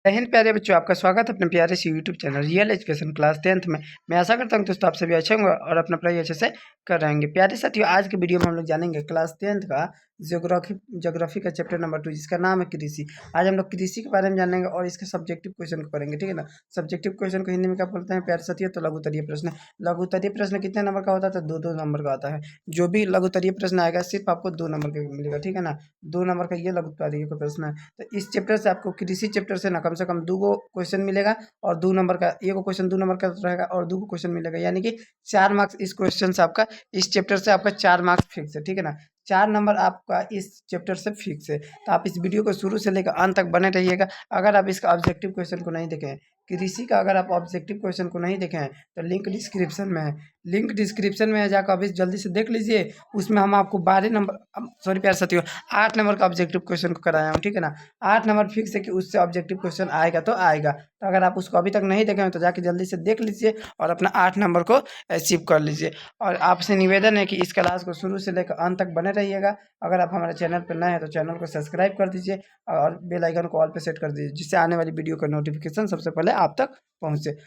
जय हिंद प्यारे बच्चों, आपका स्वागत है अपने प्यारे से YouTube channel real education class 10th में। मैं आशा करता हूं दोस्तों आप सभी अच्छे होंगे और अपना पढ़ाई अच्छे से कर रहेंगे। प्यारे साथियों, आज के वीडियो में हम लोग जानेंगे क्लास 10th का ज्योग्राफी का चैप्टर नंबर 2, जिसका नाम है कृषि। आज हम लोग कृषि के बारे में जानेंगे और इसके सब्जेक्टिव क्वेश्चन को करेंगे, ठीक है ना। सब्जेक्टिव क्वेश्चन को हिंदी में क्या बोलते हैं प्यारे साथियों? तो लघुत्तरीय प्रश्न। लघुत्तरीय प्रश्न कितने नंबर का होता है? तो दो दो नंबर का आता है। जो भी लघुत्तरीय प्रश्न आएगा सिर्फ आपको 2 नंबर का मिलेगा, ठीक है ना। 2 नंबर का ये लघुत्तरीय का प्रश्न है। तो इस चैप्टर से आपको कृषि चैप्टर से ना कम से कम 2 क्वेश्चन मिलेगा और 2 नंबर का एक क्वेश्चन 2 नंबर का रहेगा और 2 क्वेश्चन मिलेगा, यानी कि 4 मार्क्स इस क्वेश्चन से आपका, इस चैप्टर से आपका 4 मार्क्स फिक्स है, ठीक है ना। 4 नंबर आपका इस चैप्टर से फिक्स है। तो आप इस वीडियो को शुरू से लेकर अंत तक बने रहिएगा। अगर आप इसका ऑब्जेक्टिव क्वेश्चन को नहीं देखें, कृषि का अगर आप ऑब्जेक्टिव क्वेश्चन को नहीं देखें तो लिंक डिस्क्रिप्शन में है। लिंक डिस्क्रिप्शन में है, जाकर अभी जल्दी से देख लीजिए। उसमें हम आपको 12 नंबर, सॉरी प्यारे साथियों, 8 नंबर का ऑब्जेक्टिव क्वेश्चन को कराया हूँ, ठीक है ना। 8 नंबर फिक्स है कि उससे ऑब्जेक्टिव क्वेश्चन आएगा तो आएगा। तो अगर आप उसको अभी तक नहीं देखे हैं तो जाके जल्दी से देख लीजिए और अपना 8 नंबर को अचीव कर लीजिए। और आपसे निवेदन है कि इस क्लास को शुरू से लेकर अंत तक बने रहिएगा। अगर आप हमारे चैनल पर नए हैं तो चैनल को सब्सक्राइब कर दीजिए और बेल आइकन को ऑल पे सेट कर दीजिए, जिससे आने वाली वीडियो का नोटिफिकेशन सबसे पहले आप तक पहुँचे।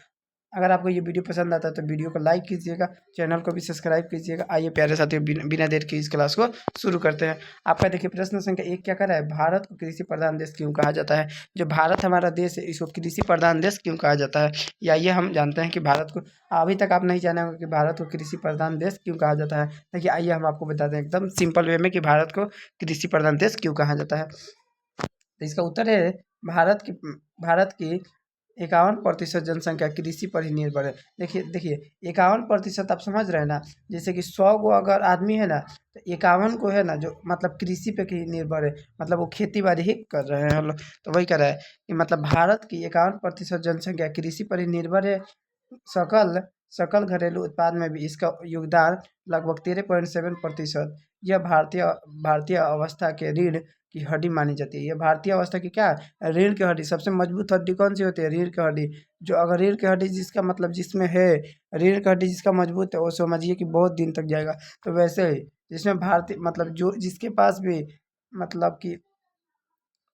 अगर आपको ये वीडियो पसंद आता है तो वीडियो को लाइक कीजिएगा, चैनल को भी सब्सक्राइब कीजिएगा। आइए प्यारे साथियों, बिना देर के इस क्लास को शुरू करते हैं। आपका देखिए प्रश्न संख्या 1 क्या कर रहा है? भारत को कृषि प्रधान देश क्यों कहा जाता है? जो भारत हमारा देश है, इसको कृषि प्रधान देश क्यों कहा जाता है? या ये हम जानते हैं कि भारत को, अभी तक आप नहीं जाने होंगे कि भारत को कृषि प्रधान देश क्यों कहा जाता है। देखिए आइए हम आपको बताते हैं एकदम सिंपल वे में कि भारत को कृषि प्रधान देश क्यों कहा जाता है। तो इसका उत्तर है, भारत की 51% जनसंख्या कृषि पर ही निर्भर है। देखिए देखिए, 51% आप समझ रहे हैं ना। जैसे कि 100 गो अगर आदमी है ना, तो 51 को है ना जो मतलब कृषि पे ही निर्भर है, मतलब वो खेती बाड़ी ही कर रहे हैं हम लोग। तो वही कर रहा है कि मतलब भारत की 51% जनसंख्या कृषि पर ही निर्भर है। सकल सकल घरेलू उत्पाद में भी इसका योगदान लगभग 13.7%। यह भारतीय भारतीय अवस्था के रीढ़ की हड्डी मानी जाती है। ये भारतीय अवस्था की क्या है? रीढ़ की हड्डी। सबसे मजबूत हड्डी कौन सी होती है? रीढ़ की हड्डी। जो अगर रीढ़ की हड्डी जिसका मतलब जिसमें है, रीढ़ की हड्डी जिसका मजबूत है, वो समझिए कि बहुत दिन तक जाएगा। तो वैसे ही जिसमें भारतीय मतलब जो जिसके पास भी मतलब कि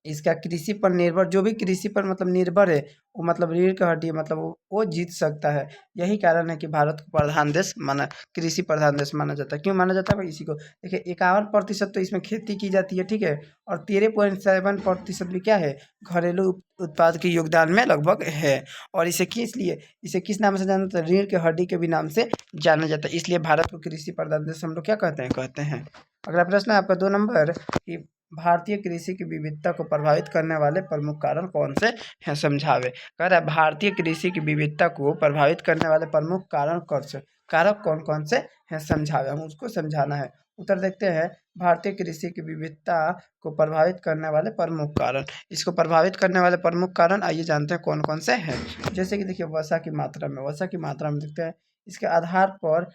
इसका कृषि पर निर्भर, जो भी कृषि पर मतलब निर्भर है, वो मतलब रीढ़ की हड्डी है, मतलब वो जीत सकता है। यही कारण है कि भारत को प्रधान देश माना, कृषि प्रधान देश माना जाता है। क्यों माना जाता है भाई इसी को? देखिए 51% तो इसमें खेती की जाती है, ठीक है। और 13.7% भी क्या है? घरेलू उत्पाद के योगदान में लगभग है। और इसे किस नाम से जाना जाता है? रीढ़ की हड्डी के भी नाम से जाना जाता है। इसलिए भारत को कृषि प्रधान देश हम लोग क्या कहते हैं। अगला प्रश्न है आपका 2 नंबर कि भारतीय कृषि की विविधता को प्रभावित करने वाले प्रमुख कारण कौन से हैं, समझावे। कह रहा है भारतीय कृषि की विविधता को प्रभावित करने वाले प्रमुख कारक कौन कौन से हैं, समझावे। हम उसको समझाना है। उत्तर देखते हैं, भारतीय कृषि की विविधता को प्रभावित करने वाले प्रमुख कारण। इसको प्रभावित करने वाले प्रमुख कारण आइए जानते हैं कौन कौन से हैं। जैसे कि देखिए वसा की मात्रा में देखते हैं। इसके आधार पर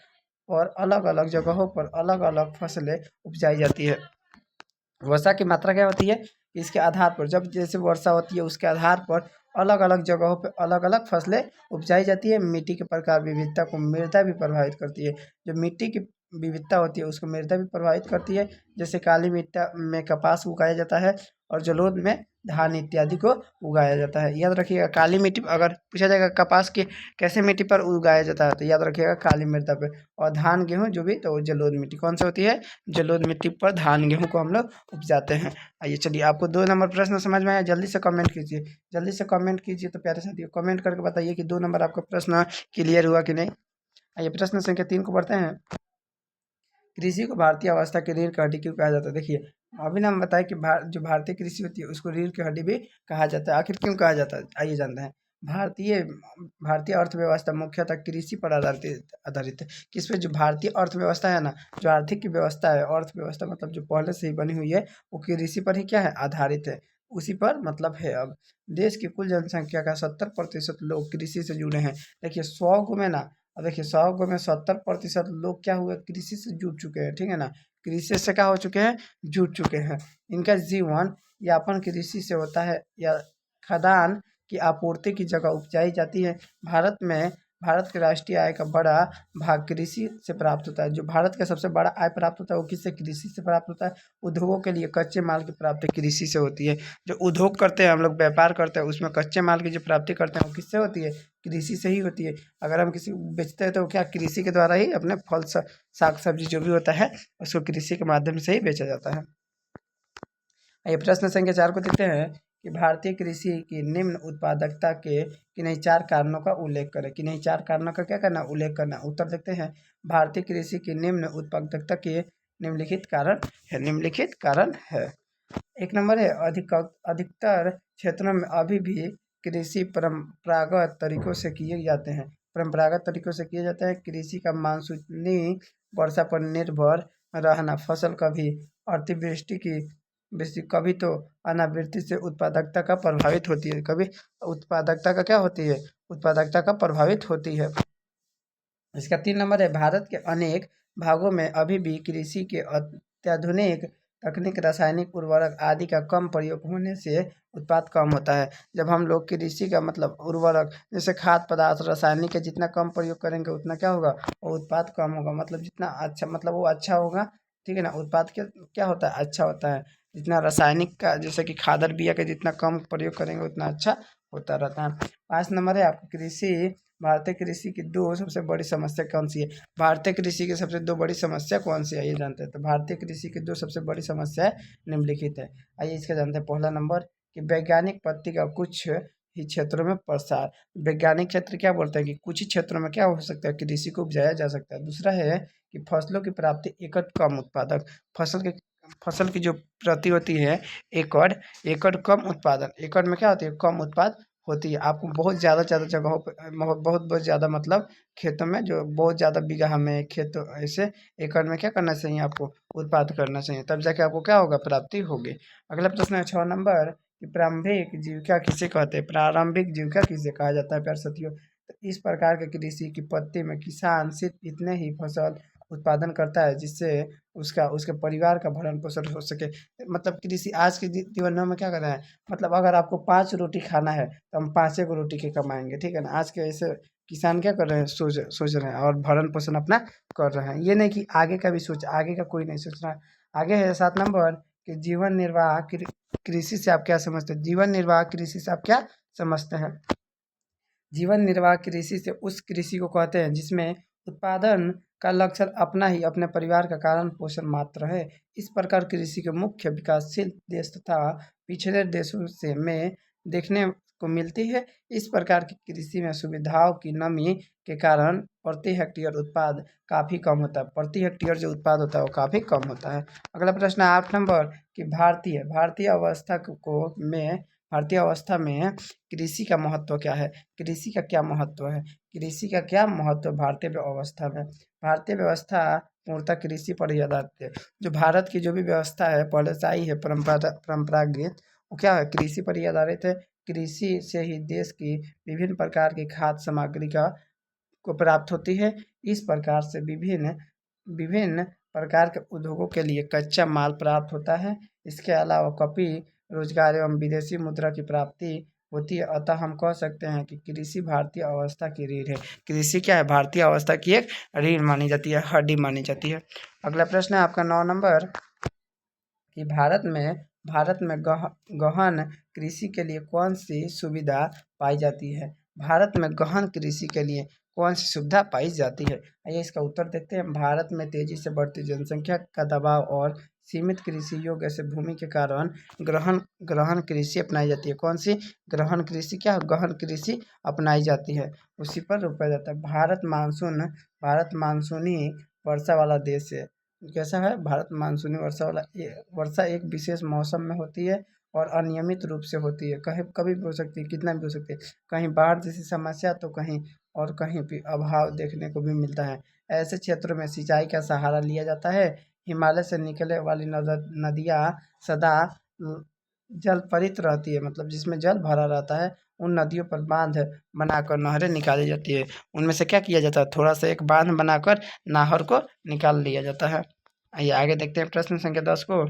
और अलग अलग जगहों पर अलग अलग फसलें उपजाई जाती है। वर्षा की मात्रा क्या होती है? इसके आधार पर, जब जैसे वर्षा होती है उसके आधार पर अलग अलग जगहों पर अलग अलग फसलें उपजाई जाती है। मिट्टी के प्रकार विविधता को मृदा भी प्रभावित करती है। जो मिट्टी की विविधता होती है उसको मृदा भी प्रभावित करती है। जैसे काली मिट्टी में कपास उगाया जाता है और जलोढ़ में धान इत्यादि को उगाया जाता है। याद रखिएगा, काली मिट्टी अगर पूछा जाएगा कपास की कैसे मिट्टी पर उगाया जाता है, तो याद रखिएगा काली मृदा पे। और धान गेहूँ जो भी, तो वो जलोढ़ मिट्टी कौन सी होती है? जलोढ़ मिट्टी पर धान गेहूँ को हम लोग उपजाते हैं। आइए चलिए, आपको 2 नंबर प्रश्न समझ में आया? जल्दी से कमेंट कीजिए, जल्दी से कमेंट कीजिए। तो प्यारे साथियों कमेंट करके बताइए कि 2 नंबर आपका प्रश्न क्लियर हुआ कि नहीं। आइए प्रश्न संख्या 3 को पढ़ते हैं। कृषि को भारतीय अवस्था की रीढ़ की हड्डी क्यों कहा जाता है? देखिए अभी ना हम बताएं कि जो भारतीय कृषि होती है उसको रीढ़ की हड्डी भी कहा जाता है। आखिर क्यों कहा जाता है, आइए जानते हैं। भारतीय भारतीय अर्थव्यवस्था मुख्यतः कृषि पर आधारित है। किस पे? जो भारतीय अर्थव्यवस्था है ना, जो आर्थिक की व्यवस्था है, अर्थव्यवस्था मतलब जो पहले से ही बनी हुई है, वो कृषि पर ही क्या है? आधारित है। उसी पर मतलब है। अब देश की कुल जनसंख्या का 70% लोग कृषि से जुड़े हैं। देखिए 100 में ना, अब देखिए 100 में 70% लोग क्या हुए? कृषि से जुड़ चुके हैं, ठीक है ना। कृषि से क्या हो चुके हैं? जुड़ चुके हैं। इनका जीवन यापन कृषि से होता है या खदान की आपूर्ति की जगह उपजाई जाती है। भारत में भारत के राष्ट्रीय आय का बड़ा भाग कृषि से प्राप्त होता है। जो भारत का सबसे बड़ा आय प्राप्त होता है वो किससे? कृषि से प्राप्त होता है। उद्योगों के लिए कच्चे माल की प्राप्ति कृषि से होती है। जो उद्योग करते हैं हम लोग, व्यापार करते हैं, उसमें कच्चे माल की जो प्राप्ति करते हैं वो किससे होती है? कृषि से ही होती है। अगर हम किसी को बेचते हैं तो क्या कृषि के द्वारा ही अपने फल साग सब्जी जो भी होता है उसको कृषि के माध्यम से ही बेचा जाता है। ये प्रश्न संख्या 4 को देखते हैं कि भारतीय कृषि की निम्न उत्पादकता के किन्हीं 4 कारणों का उल्लेख करें। किन्हीं 4 कारणों का क्या करना? उल्लेख करना। उत्तर देखते हैं। भारतीय कृषि की निम्न उत्पादकता के निम्नलिखित कारण है। निम्नलिखित कारण है। एक नंबर है, अधिकतर क्षेत्रों में अभी भी कृषि परंपरागत तरीकों से किए जाते हैं। परंपरागत तरीकों से किए जाते हैं। कृषि का मानसूनी वर्षा पर निर्भर रहना, फसल कभी अतिवृष्टि की वृष्टि कभी तो अनावृष्टि से उत्पादकता का प्रभावित होती है। कभी उत्पादकता का क्या होती है? उत्पादकता का प्रभावित होती है। इसका 3 नंबर है, भारत के अनेक भागों में अभी भी कृषि के अत्याधुनिक तकनीक, रासायनिक उर्वरक आदि का कम प्रयोग होने से उत्पाद कम होता है। जब हम लोग कृषि का मतलब उर्वरक जैसे खाद्य पदार्थ रासायनिक का जितना कम प्रयोग करेंगे उतना क्या होगा? वो उत्पाद कम होगा। मतलब जितना अच्छा मतलब वो अच्छा होगा, ठीक है ना। उत्पाद क्या क्या होता है? अच्छा होता है। जितना रासायनिक का जैसे कि खादर बिया का जितना कम प्रयोग करेंगे उतना अच्छा होता रहता है। 5 नंबर है आपको, कृषि भारतीय कृषि की 2 सबसे बड़ी समस्या कौन सी है? भारतीय कृषि की सबसे 2 बड़ी समस्या कौन सी है ये जानते हैं। तो भारतीय कृषि की 2 सबसे बड़ी समस्या निम्नलिखित है। आइए इसका जानते हैं। पहला नंबर कि वैज्ञानिक पद्धति का कुछ ही क्षेत्रों में प्रसार। वैज्ञानिक क्षेत्र क्या बोलते हैं कि कुछ ही क्षेत्रों में क्या हो सकता है? कृषि को उपजाया जा सकता है। दूसरा है कि फसलों की प्राप्ति एकड़ कम उत्पादक। फसल की जो प्रति होती है एकड़, एकड़ कम उत्पादन। एकड़ में क्या होती है? कम उत्पाद होती है। आपको बहुत ज़्यादा जगहों पे बहुत ज़्यादा मतलब खेतों में जो बहुत ज़्यादा बीघा में खेत ऐसे एकड़ में क्या करना चाहिए? आपको उत्पाद करना चाहिए, तब जाके आपको क्या होगा? प्राप्ति होगी। अगला प्रश्न है 6 नंबर कि प्रारंभिक जीविका किसे कहते हैं? प्रारंभिक जीविका किसे कहा जाता है प्यारे साथियों? तो इस प्रकार के कृषि की पद्धति में किसान सिर्फ इतने ही फसल उत्पादन करता है जिससे उसका उसके परिवार का भरण पोषण हो सके। मतलब कृषि आज के जीवन में क्या कर रहा है? मतलब अगर आपको 5 रोटी खाना है तो हम 5 को रोटी के कमाएंगे, ठीक है ना। आज के ऐसे किसान क्या कर रहे हैं? सोच रहे हैं और भरण पोषण अपना कर रहे हैं। ये नहीं कि आगे का भी सोच, आगे का कोई नहीं सोच रहा है। आगे है 7 नंबर कि जीवन निर्वाह कृषि से आप क्या समझते हैं? जीवन निर्वाह कृषि से आप क्या समझते हैं? जीवन निर्वाह कृषि से उस कृषि को कहते हैं जिसमें उत्पादन का लक्ष्य अपना ही अपने परिवार का कारण पोषण मात्र है। इस प्रकार कृषि के मुख्य विकासशील देश तथा पिछड़े देशों से में देखने को मिलती है। इस प्रकार की कृषि में सुविधाओं की कमी के कारण प्रति हेक्टेयर उत्पाद काफ़ी कम होता है। प्रति हेक्टेयर जो उत्पाद होता है वो काफ़ी कम होता है। अगला प्रश्न है 8 नंबर कि भारतीय अवस्था को में भारतीय अवस्था में कृषि का महत्व क्या है? कृषि का क्या महत्व है? कृषि का क्या महत्व भारतीय व्यवस्था में? भारतीय व्यवस्था पूर्णतः कृषि पर ही आधारित है। जो भारत की जो भी व्यवस्था है पहले से आई है परंपरागत, वो क्या है? कृषि पर ही आधारित है। कृषि से ही देश की विभिन्न प्रकार की खाद्य सामग्री को प्राप्त होती है। इस प्रकार से विभिन्न विभिन्न प्रकार के उद्योगों के लिए कच्चा माल प्राप्त होता है। इसके अलावा कभी रोजगार एवं विदेशी मुद्रा की प्राप्ति होती है। अतः हम कह सकते हैं कि कृषि भारतीय अवस्था की रीढ़ है। कृषि क्या है? भारतीय अवस्था की एक रीढ़ मानी जाती है, हड्डी मानी जाती है। अगला प्रश्न है आपका 9 नंबर कि भारत में गहन कृषि के लिए कौन सी सुविधा पाई जाती है? भारत में गहन कृषि के लिए कौन सी सुविधा पाई जाती है? आइए इसका उत्तर देखते हैं। भारत में तेजी से बढ़ती जनसंख्या का दबाव और सीमित कृषि योग्य से भूमि के कारण ग्रहण ग्रहण कृषि अपनाई जाती है। कौन सी? ग्रहण कृषि। क्या? गहन कृषि अपनाई जाती है, उसी पर रोका जाता है। भारत मानसूनी वर्षा वाला देश है। कैसा है? भारत मानसूनी वर्षा वाला। ये वर्षा एक विशेष मौसम में होती है और अनियमित रूप से होती है। कहीं कभी भी हो सकती है, कितना भी हो सकती है। कहीं बाढ़ जैसी समस्या तो कहीं और कहीं भी अभाव देखने को भी मिलता है। ऐसे क्षेत्रों में सिंचाई का सहारा लिया जाता है। हिमालय से निकले वाली नदियाँ सदा ल- जल परित रहती है, मतलब जिसमें जल भरा रहता है। उन नदियों पर बांध बनाकर नहरें निकाली जाती है। उनमें से क्या किया जाता है? थोड़ा सा एक बांध बनाकर नहर को निकाल लिया जाता है। आइए आगे देखते हैं प्रश्न संख्या 10 को।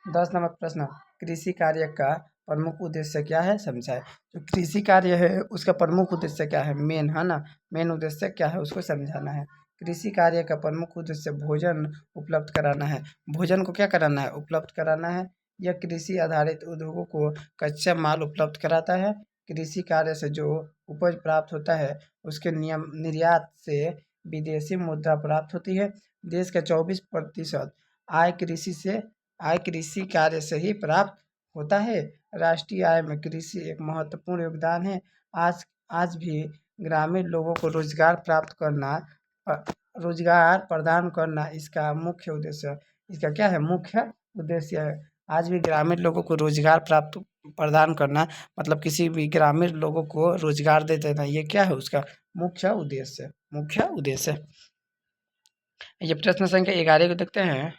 10 नंबर प्रश्न, कृषि कार्य का प्रमुख उद्देश्य क्या है समझाए। जो कृषि कार्य है उसका प्रमुख उद्देश्य क्या है, मेन है ना, मेन उद्देश्य क्या है उसको समझाना है। कृषि कार्य का प्रमुख उद्देश्य भोजन उपलब्ध कराना है। भोजन को क्या कराना है, उपलब्ध कराना है। यह कृषि आधारित उद्योगों को कच्चा माल उपलब्ध कराता है। कृषि कार्य से जो उपज प्राप्त होता है उसके नियम निर्यात से विदेशी मुद्रा प्राप्त होती है। देश का 24% आय कृषि से आय कृषि कार्य से ही प्राप्त होता है। राष्ट्रीय आय में कृषि एक महत्वपूर्ण योगदान है। आज आज भी ग्रामीण लोगों को रोजगार प्रदान करना इसका मुख्य उद्देश्य, इसका क्या है, मुख्य उद्देश्य है। आज भी ग्रामीण लोगों को रोजगार प्राप्त प्रदान करना, मतलब किसी भी ग्रामीण लोगों को रोजगार दे देना, ये क्या है उसका मुख्य उद्देश्य, मुख्य उद्देश्य। ये प्रश्न संख्या 11 को देखते हैं।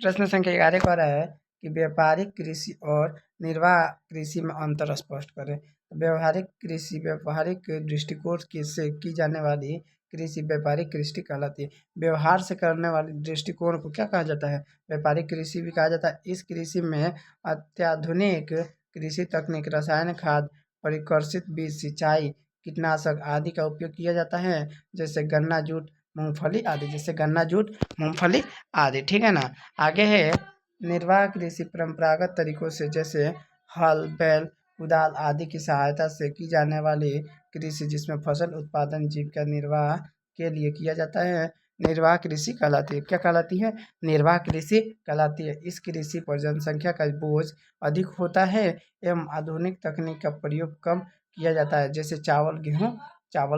प्रश्न संख्या 11 कह रहा है कि व्यापारिक कृषि और निर्वाह कृषि में अंतर स्पष्ट करें। व्यवहारिक कृषि व्यवहारिक दृष्टिकोण से की जाने वाली कृषि व्यापारिक कृषि कहलाती है। व्यवहार से करने वाली दृष्टिकोण को क्या कहा जाता है, व्यापारिक कृषि भी कहा जाता है। इस कृषि में अत्याधुनिक कृषि तकनीक, रसायन खाद, परिष्कृत बीज, सिंचाई, कीटनाशक आदि का उपयोग किया जाता है। जैसे गन्ना, जूट, मूंगफली आदि, जैसे गन्ना, जूट, मूंगफली आदि, ठीक है ना। आगे है निर्वाह कृषि परंपरागत तरीकों से, जैसे हल, बैल, कुदाल आदि की सहायता से की जाने वाली कृषि, जिसमें फसल उत्पादन जीविका निर्वाह के लिए किया जाता है, निर्वाह कृषि कहलाती है। क्या कहलाती है, निर्वाह कृषि कहलाती है। इस कृषि पर जनसंख्या का बोझ अधिक होता है एवं आधुनिक तकनीक का प्रयोग कम किया जाता है। जैसे चावल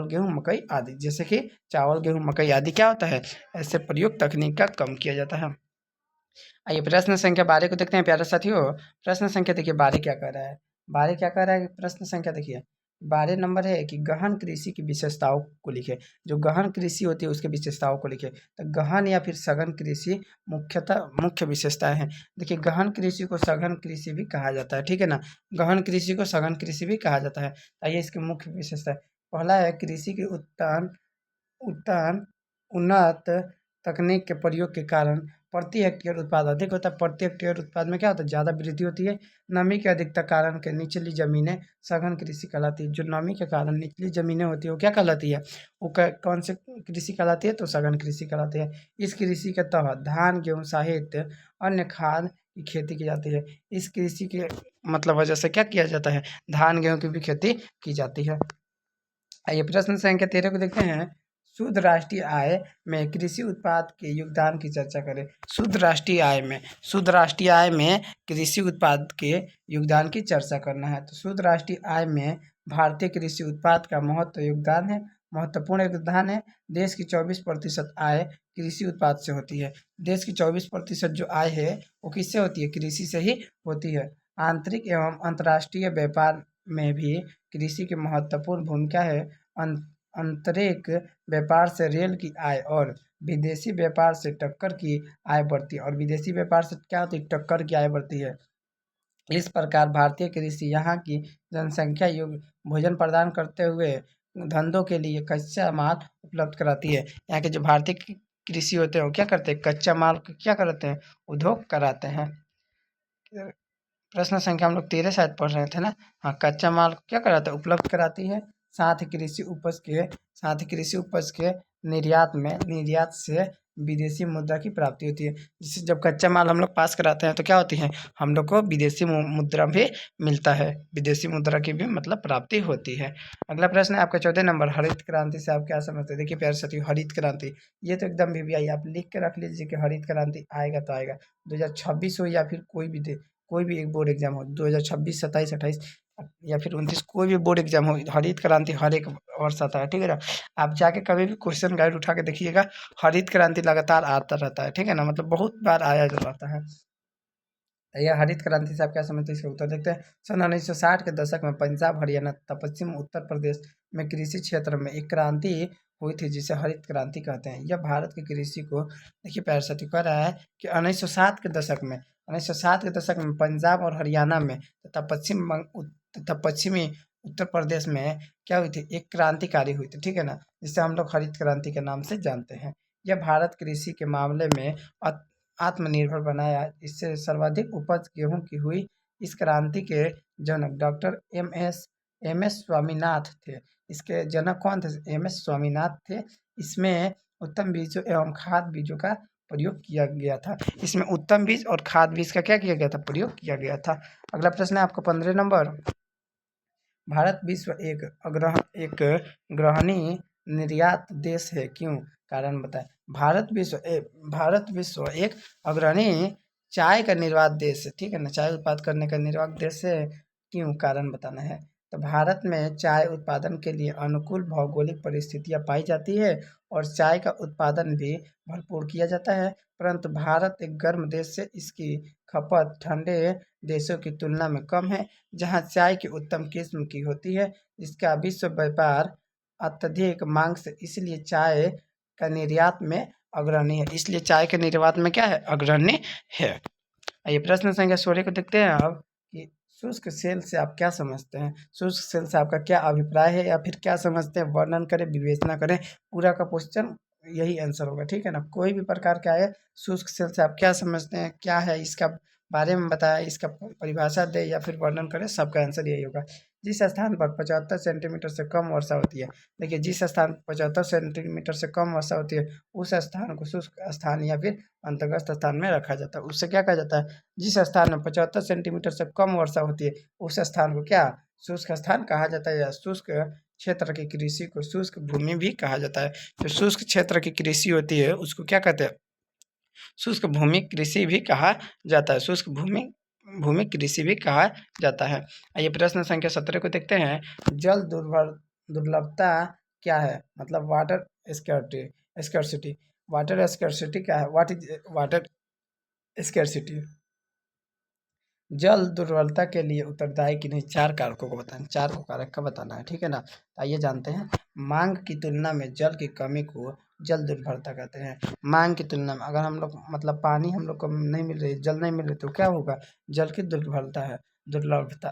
गेहूँ मकई आदि, जैसे कि चावल गेहूँ मकई आदि क्या होता है, ऐसे प्रयोग तकनीक का कम किया जाता है। आइए प्रश्न संख्या 12 को देखते हैं प्यारे साथियों। प्रश्न संख्या देखिए 12 क्या कह रहा है, 12 क्या कह रहा है, प्रश्न संख्या देखिए 12 नंबर है कि गहन कृषि की विशेषताओं को लिखे। जो गहन कृषि होती है उसके विशेषताओं को लिखे। तो गहन या फिर सघन कृषि मुख्यतः मुख्य विशेषताएं हैं। देखिए गहन कृषि को सघन कृषि भी कहा जाता है, ठीक है ना, गहन कृषि को सघन कृषि भी कहा जाता है। आइए इसकी मुख्य विशेषता, पहला है कृषि की उत्तम उन्नत तकनीक के प्रयोग के कारण प्रति हेक्टेयर उत्पाद अधिक होता है। प्रति हेक्टेयर उत्पाद में क्या होता है, ज़्यादा वृद्धि होती है। नमी की अधिकता कारण के निचली जमीनें सघन कृषि कहलाती है। जो नमी के कारण निचली जमीनें होती है वो क्या कहलाती है, वो कौन से कृषि कहलाती है, तो सघन कृषि कहलाती है। इस कृषि के तहत धान, गेहूँ सहित अन्य खाद की खेती की जाती है। इस कृषि के मतलब वजह से क्या किया जाता है, धान गेहूँ की भी खेती की जाती है। आइए प्रश्न संख्या 13 को देखते हैं। शुद्ध राष्ट्रीय आय में कृषि उत्पाद के योगदान की चर्चा करें। शुद्ध राष्ट्रीय आय में कृषि उत्पाद के योगदान की चर्चा करना है। तो शुद्ध राष्ट्रीय आय में भारतीय कृषि उत्पाद का महत्वपूर्ण योगदान है। देश की 24% आय कृषि उत्पाद से होती है। देश की 24% जो आय है वो किससे होती है, कृषि से ही होती है। आंतरिक एवं अंतर्राष्ट्रीय व्यापार में भी कृषि की महत्वपूर्ण भूमिका है। आंतरिक व्यापार से रेल की आय और विदेशी व्यापार से टक्कर की आय बढ़ती है, और विदेशी व्यापार से क्या होती है, टक्कर की आय बढ़ती है। इस प्रकार भारतीय कृषि यहाँ की जनसंख्या योग्य भोजन प्रदान करते हुए धंधों के लिए कच्चा माल उपलब्ध कराती है। यहाँ के जो भारतीय कृषि होते हैं वो क्या करते हैं, कच्चा माल क्या करते हैं, उद्योग कराते हैं। प्रश्न संख्या हम लोग 13 शायद पढ़ रहे थे ना। हाँ, कच्चा माल क्या कराता है, उपलब्ध कराती है। साथ ही कृषि उपज के निर्यात से विदेशी मुद्रा की प्राप्ति होती है। जिससे जब कच्चा माल हम लोग पास कराते हैं तो क्या होती है, हम लोग को विदेशी मुद्रा भी मिलता है, विदेशी मुद्रा की भी मतलब प्राप्ति होती है। अगला प्रश्न है आपका 14 नंबर, हरित क्रांति से आप क्या समझते हैं। देखिए प्यारे साथियों, हरित क्रांति ये तो एकदम भी आप लिख के रख लीजिए कि हरित क्रांति आएगा तो आएगा। 2026 हो या फिर कोई भी एक बोर्ड एग्जाम हो, 2026, 27, 28 या फिर 29, कोई भी बोर्ड एग्जाम हो, हरित क्रांति हर एक वर्ष आता है, ठीक है ना। आप जाके कभी भी क्वेश्चन गाइड उठा के देखिएगा, हरित क्रांति लगातार आता रहता है, ठीक है ना, मतलब बहुत बार आया रहता है। यह हरित क्रांति से आप क्या समझते हैं, इसका उत्तर देखते हैं। सन 1960 के दशक में पंजाब, हरियाणा तथा पश्चिम उत्तर प्रदेश में कृषि क्षेत्र में एक क्रांति हुई थी जिसे हरित क्रांति कहते हैं। यह भारत की कृषि को, देखिए प्यारे साथी कह रहा है कि 1960 के दशक में, 1960 के दशक में पंजाब और हरियाणा में तथा पश्चिमी उत्तर प्रदेश में क्या हुई थी, एक क्रांतिकारी हुई थी, ठीक है ना, जिसे हम लोग हरित क्रांति के नाम से जानते हैं। यह भारत कृषि के मामले में आत्मनिर्भर बनाया। इससे सर्वाधिक उपज गेहूं की हुई इस क्रांति के जनक डॉक्टर एम एस स्वामीनाथ थे। इसके जनक कौन थे? एम एस स्वामीनाथ थे। इसमें उत्तम बीजों एवं खाद बीजों का प्रयोग किया गया था। इसमें उत्तम बीज और खाद बीज का क्या किया गया था? प्रयोग किया गया था। अगला प्रश्न है आपका 15 नंबर। भारत विश्व एक ग्रहणी निर्यात देश है, क्यों? कारण बताएं। भारत विश्व एक अग्रणी चाय का निर्यात देश है, ठीक है ना, चाय उत्पाद करने का निर्यात देश है, क्यों? कारण बताना है। तो भारत में चाय उत्पादन के लिए अनुकूल भौगोलिक परिस्थितियां पाई जाती है और चाय का उत्पादन भी भरपूर किया जाता है, परंतु भारत एक गर्म देश से इसकी खपत ठंडे देशों की तुलना में कम है, जहां चाय की उत्तम किस्म की होती है। इसका विश्व व्यापार अत्यधिक मांग से इसलिए चाय का निर्यात में अग्रणी है। इसलिए चाय के निर्यात में क्या है? अग्रणी है। आइए प्रश्न संख्या 16 को देखते हैं अब कि शुष्क सेल से आप क्या समझते हैं? शुष्क सेल से आपका क्या अभिप्राय है या फिर क्या समझते हैं? वर्णन करें, विवेचना करें। पूरा का क्वेश्चन यही आंसर होगा, ठीक है ना। कोई भी प्रकार का है, शुष्क सेल से आप क्या समझते हैं, क्या है, इसका बारे में बताया, इसका परिभाषा दे या फिर वर्णन करें, सबका आंसर यही होगा। जिस स्थान पर 75 सेंटीमीटर से कम वर्षा होती है, देखिए जिस स्थान 75 सेंटीमीटर से कम वर्षा होती है उस स्थान को शुष्क स्थान या फिर अंतर्गत स्थान में रखा जाता है। उससे क्या कहा जाता है? जिस स्थान में 75 सेंटीमीटर से कम वर्षा होती है उस स्थान को क्या? शुष्क स्थान कहा जाता है, या शुष्क क्षेत्र की कृषि को शुष्क भूमि भी कहा जाता है। जो शुष्क क्षेत्र की कृषि होती है उसको क्या कहते हैं? शुष्क भूमि कृषि भी कहा जाता है। शुष्क भूमि भूमि कृषि भी कहा जाता है। आइए प्रश्न संख्या 17 को देखते हैं। जल दुर्लभता क्या है? मतलब वाटर स्कैर्सिटी। वाटर स्कैर्सिटी क्या है? What is water scarcity? जल दुर्बलता के लिए उत्तरदायी किन्हीं 4 कारकों को बताएं। 4 को कारक का बताना है, ठीक है ना। तो आइए जानते हैं। मांग की तुलना में जल की कमी को जल दुर्बलता कहते हैं। मांग की तुलना में अगर हम लोग मतलब पानी हम लोग को नहीं मिल रही, जल नहीं मिल रही, तो क्या होगा? जल की दुर्बलता है, दुर्लभता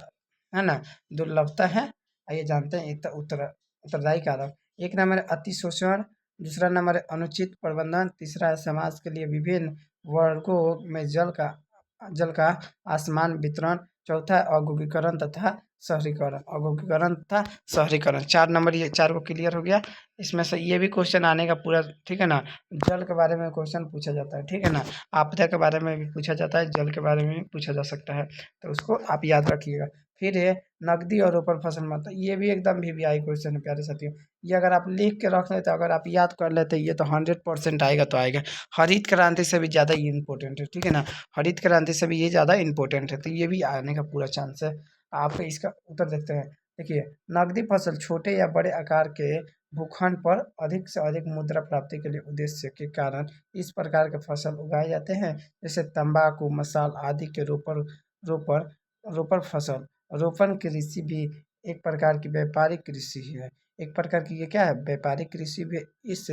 है ना, दुर्लभता है। आइए जानते हैं उत्तरदायी कारक। एक नंबर है अति शोषण, दूसरा नंबर है अनुचित प्रबंधन, तीसरा है समाज के लिए विभिन्न वर्गों में जल का असमान वितरण, चौथा औद्योगिकरण तथा शहरीकरण। औद्योगिकरण तथा शहरीकरण 4 नंबर, ये 4 को क्लियर हो गया। इसमें से ये भी क्वेश्चन आने का पूरा, ठीक है ना। जल के बारे में क्वेश्चन पूछा जाता है, ठीक है ना। आपदा के बारे में भी पूछा जाता है, जल के बारे में भी पूछा जा सकता है, तो उसको आप याद रखिएगा। फिर है नकदी और रोपण फसल महत्व, ये भी एकदम वीवीआई क्वेश्चन है प्यारे साथियों। ये अगर आप लिख के रख लेते, अगर आप याद कर लेते, ये तो 100% आएगा तो आएगा। हरित क्रांति से भी ज़्यादा ये इंपॉर्टेंट है, ठीक है ना। हरित क्रांति से भी ये ज़्यादा इंपॉर्टेंट है, तो ये भी आने का पूरा चांस है। आप इसका उत्तर देखते हैं। देखिए नकदी फसल छोटे या बड़े आकार के भूखंड पर अधिक से अधिक मुद्रा प्राप्ति के लिए उद्देश्य के कारण इस प्रकार के फसल उगाए जाते हैं, जैसे तंबाकू, मसाल आदि के रोपण रोपण फसल। रोपण कृषि भी एक प्रकार की व्यापारिक कृषि ही है। एक प्रकार की ये क्या है? व्यापारिक कृषि भी। इस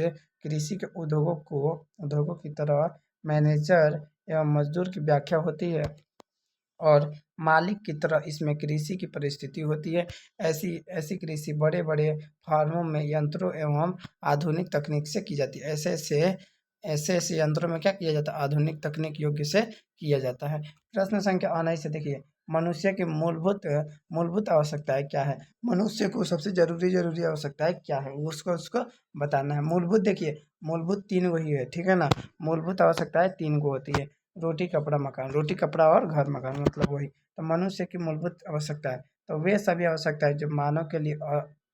कृषि के उद्योगों की तरह मैनेजर एवं मजदूर की व्याख्या होती है और मालिक की तरह इसमें कृषि की परिस्थिति होती है। ऐसी ऐसी कृषि बड़े बड़े फार्मों में यंत्रों एवं आधुनिक तकनीक से की जाती है। ऐसे ऐसे यंत्रों में क्या किया जाता है? आधुनिक तकनीक योग्य से किया जाता है। प्रश्न संख्या 19 से देखिए। मनुष्य की मूलभूत मूलभूत आवश्यकताएं क्या है? मनुष्य को सबसे जरूरी आवश्यकताएं क्या है, उसको उसको बताना है। मूलभूत देखिए, मूलभूत 3 वही है, ठीक है ना। मूलभूत आवश्यकताएं 3 को होती है। रोटी कपड़ा मकान, रोटी कपड़ा और घर मकान, मतलब वही। तो मनुष्य की मूलभूत आवश्यकता है, तो वे सभी आवश्यकताएं जो मानव के लिए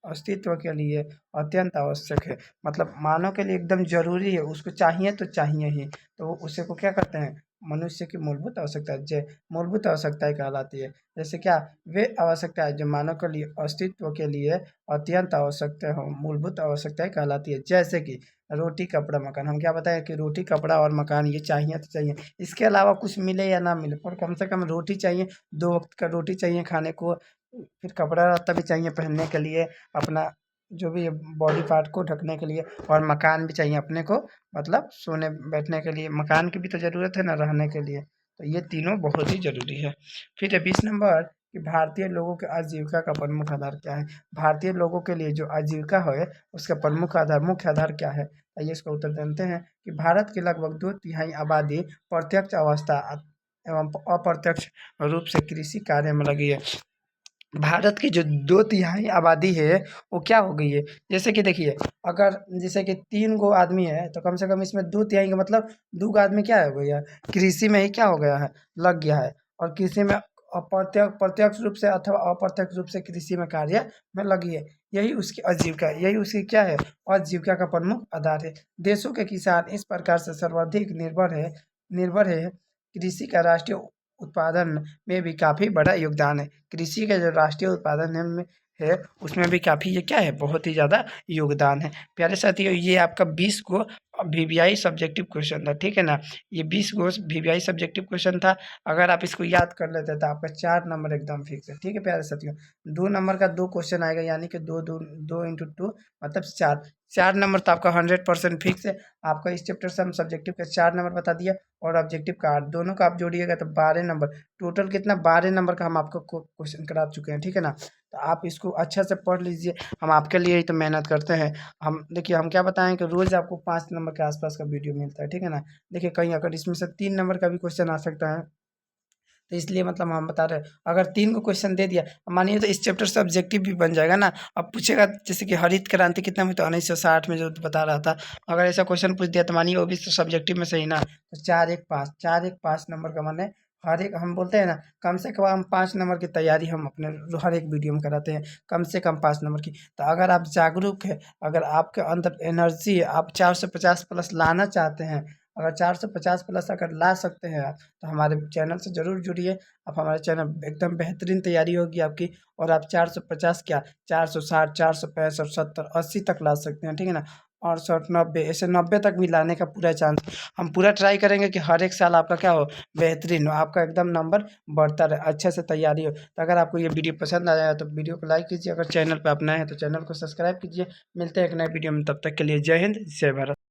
अस्तित्व के लिए अत्यंत आवश्यक है, मतलब मानव के लिए एकदम जरूरी है, उसको चाहिए तो चाहिए ही, तो उसे को क्या करते हैं? मनुष्य की मूलभूत आवश्यकता मूलभूत आवश्यकताएं कहलाती है। जैसे क्या? वे आवश्यकताएं जो मानव के लिए अस्तित्व के लिए अत्यंत आवश्यकता हो, मूलभूत आवश्यकताएं कहलाती है। जैसे कि रोटी कपड़ा मकान, हम क्या बताएं कि रोटी कपड़ा और मकान ये चाहिए तो चाहिए, इसके अलावा कुछ मिले या ना मिले, पर कम से कम रोटी चाहिए, 2 वक्त का रोटी चाहिए खाने को, फिर कपड़ा रहता भी चाहिए पहनने के लिए, अपना जो भी बॉडी पार्ट को ढकने के लिए, और मकान भी चाहिए अपने को, मतलब सोने बैठने के लिए। मकान की भी तो ज़रूरत है ना रहने के लिए, तो ये तीनों बहुत ही ज़रूरी है। फिर है 20 नंबर कि भारतीय लोगों के आजीविका का प्रमुख आधार क्या है? भारतीय लोगों के लिए जो आजीविका है उसका प्रमुख आधार, मुख्य आधार क्या है? आइए इसका उत्तर जानते हैं कि भारत की लगभग 2/3 आबादी प्रत्यक्ष अवस्था एवं अप्रत्यक्ष रूप से कृषि कार्य में लगी है। भारत की जो 2/3 आबादी है वो क्या हो गई है, जैसे कि देखिए, अगर जैसे कि 3 गो आदमी है तो कम से कम इसमें 2/3 का मतलब 2 गो आदमी क्या हो गया, कृषि में ही क्या हो गया है, लग गया है। और कृषि में प्रत्यक्ष रूप से अथवा अप्रत्यक्ष रूप से कृषि में कार्य में लगी है। यही उसकी आजीविका है, यही उसकी क्या है, आजीविका का प्रमुख आधार है। देशों के किसान इस प्रकार से सर्वाधिक निर्भर है। कृषि का राष्ट्रीय उत्पादन में भी काफ़ी बड़ा योगदान है। कृषि का जो राष्ट्रीय उत्पादन है उसमें भी काफ़ी ये क्या है, बहुत ही ज़्यादा योगदान है। प्यारे साथियों, ये आपका 20 गो वीवीआई सब्जेक्टिव क्वेश्चन था, ठीक है ना। ये 20 गो वीवीआई सब्जेक्टिव क्वेश्चन था। अगर आप इसको याद कर लेते तो आपका 4 नंबर एकदम फिक्स है, ठीक है प्यारे साथियों। 2 नंबर का 2 क्वेश्चन आएगा, यानी कि 2 इंटू 2 मतलब 4 नंबर तो आपका 100% फिक्स है। आपका इस चैप्टर से हम सब्जेक्टिव का 4 नंबर बता दिया और ऑब्जेक्टिव का 8, दोनों का आप जोड़िएगा तो 12 नंबर। टोटल कितना, 12 नंबर का हम आपको क्वेश्चन करा चुके हैं, ठीक है ना। तो आप इसको अच्छा से पढ़ लीजिए, हम आपके लिए ही तो मेहनत करते हैं। हम देखिए, हम क्या बताएं कि रोज़ आपको 5 नंबर के आसपास का वीडियो मिलता है, ठीक है ना। देखिए, कहीं अगर इसमें से 3 नंबर का भी क्वेश्चन आ सकता है, तो इसलिए मतलब हम बता रहे हैं, अगर 3 को क्वेश्चन दे दिया, मानिए तो इस चैप्टर से ऑब्जेक्टिव भी बन जाएगा ना। अब पूछेगा जैसे कि हरित क्रांति कितना में, तो 1960 में जो बता रहा था, अगर ऐसा क्वेश्चन पूछ दिया तो मानिए वो भी तो सब्जेक्टिव में सही ना। तो 4 1 5 नंबर का माने हर एक, हम बोलते हैं ना, कम से कम हम 5 नंबर की तैयारी हम अपने हर एक वीडियो में कराते हैं, कम से कम 5 नंबर की। तो अगर आप जागरूक है, अगर आपके अंदर एनर्जी है, आप 450 प्लस लाना चाहते हैं, अगर 450 प्लस अगर ला सकते हैं आप, तो हमारे चैनल से ज़रूर जुड़िए। आप हमारे चैनल एकदम बेहतरीन तैयारी होगी आपकी, और आप 450 क्या, 460 465 70 80 तक ला सकते हैं, ठीक है ना। 68 90 ऐसे 90 तक भी लाने का पूरा चांस, हम पूरा ट्राई करेंगे कि हर एक साल आपका क्या हो, बेहतरीन हो, आपका एकदम नंबर बढ़ता रहे, अच्छे से तैयारी हो। तो अगर आपको ये वीडियो पसंद आया है तो वीडियो को लाइक कीजिए, अगर चैनल पर आप नए हैं तो चैनल को सब्सक्राइब कीजिए। मिलते हैं एक नए वीडियो में, तब तक के लिए जय हिंद जय भारत।